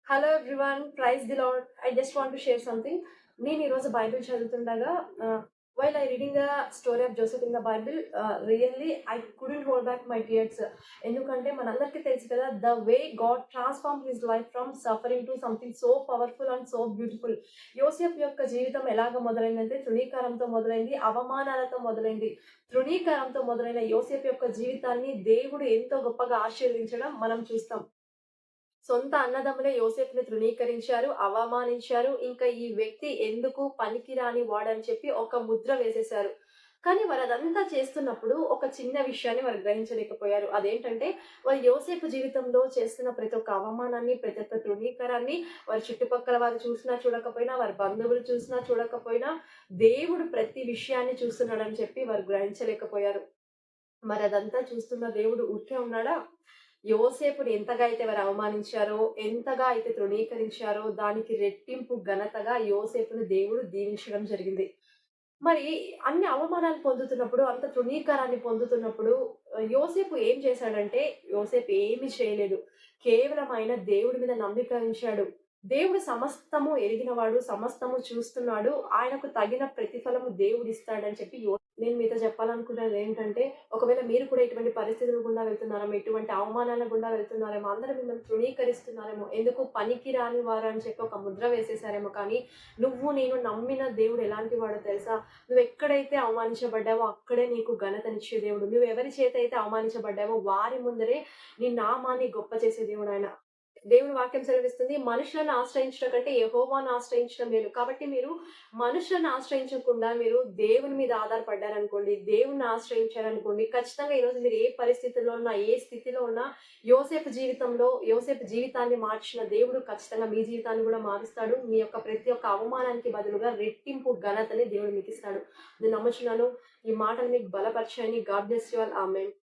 Hello everyone, praise the Lord. I just want to share something. నేను ఈరోజు Bible చదువుతుండగా while I reading the story of Joseph in the Bible, really I couldn't hold back my tears. ఎందుకంటే మనందరికీ తెలుసు కదా, the way God transform his life from suffering to something so powerful and so beautiful. యోసేఫ్ యొక్క జీవితం ఎలాగ మొదలైందంటే తృణీకారంతో మొదలైంది, అవమానాలతో మొదలైంది. తృణీకారంతో మొదలైన యోసేఫ్ యొక్క జీవితాన్ని దేవుడు ఎంతో గొప్పగా ఆశీర్వదించడం మనం చూస్తాం. సొంత అన్నదమ్ములే యోసేపుని తృణీకరించారు, అవమానించారు. ఇంకా ఈ వ్యక్తి ఎందుకు పనికిరాని వాడని చెప్పి ఒక ముద్ర వేసేశారు. కానీ వారదంతా చేస్తున్నప్పుడు ఒక చిన్న విషయాన్ని వారు గ్రహించలేకపోయారు. అదేంటంటే, వారు యోసేపు జీవితంలో చేస్తున్న ప్రతి ఒక్క అవమానాన్ని, ప్రతి ఒక్క తృణీకరాన్ని వారి చుట్టుపక్కల వారు చూసినా చూడకపోయినా, వారి బంధువులు చూసినా చూడకపోయినా, దేవుడు ప్రతి విషయాన్ని చూస్తున్నాడని చెప్పి వారు గ్రహించలేకపోయారు. మరదంతా చూస్తున్న దేవుడు ఊరికే ఉన్నాడా? యోసేపుని ఎంతగా అయితే వారు అవమానించారో, ఎంతగా అయితే తృణీకరించారో, దానికి రెట్టింపు ఘనతగా యోసేపును దేవుడు దీవించడం జరిగింది. మరి అన్ని అవమానాలు పొందుతున్నప్పుడు, అంత తృణీకారాన్ని పొందుతున్నప్పుడు యోసేపు ఏం చేశాడంటే, యోసేపు ఏమి చేయలేదు. కేవలం ఆయన దేవుడి మీద నమ్మిక ఉంచాడు. దేవుడు సమస్తము ఎరిగినవాడు, సమస్తము చూస్తున్నాడు. ఆయనకు తగిన ప్రతిఫలము దేవుడిస్తాడని చెప్పి నేను మీతో చెప్పాలనుకున్నది ఏంటంటే, ఒకవేళ మీరు కూడా ఇటువంటి పరిస్థితుల గుండా వెళ్తున్నారేమో, ఇటువంటి అవమానాల గుండా వెళ్తున్నారేమో, అందరూ మిమ్మల్ని తృణీకరిస్తున్నారేమో, ఎందుకు పనికి రాని వారు అని చెప్పి ఒక ముద్ర వేసేసారేమో, కానీ నువ్వు నేను నమ్మిన దేవుడు ఎలాంటి వాడో తెలుసా? నువ్వెక్కడైతే అవమానించబడ్డావో అక్కడే నీకు ఘనతనిచ్చే దేవుడు. నువ్వు ఎవరి చేత అయితే అవమానించబడ్డావో వారి ముందరే నీ నామాన్ని గొప్ప చేసే దేవుడు ఆయన. దేవుని వాక్యం సెలవిస్తుంది, మనుషులను ఆశ్రయించడం కంటే యెహోవాను ఆశ్రయించడం మేలు. కాబట్టి మీరు మనుషులను ఆశ్రయించకుండా మీరు దేవుని మీద ఆధారపడ్డారనుకోండి, దేవుణ్ణి ఆశ్రయించారనుకోండి, ఖచ్చితంగా ఈరోజు మీరు ఏ పరిస్థితుల్లో ఉన్నా, ఏ స్థితిలో ఉన్నా, యోసేపు జీవితాన్ని మార్చిన దేవుడు ఖచ్చితంగా మీ జీవితాన్ని కూడా మారుస్తాడు. మీ యొక్క ప్రతి ఒక్క అవమానానికి బదులుగా రెట్టింపు ఘనతని దేవుడు మీకిస్తాడు. నేను నమ్ముచున్నాను. ఈ మాటలు మీకు బలపరిచాయని. God bless you all. Amen.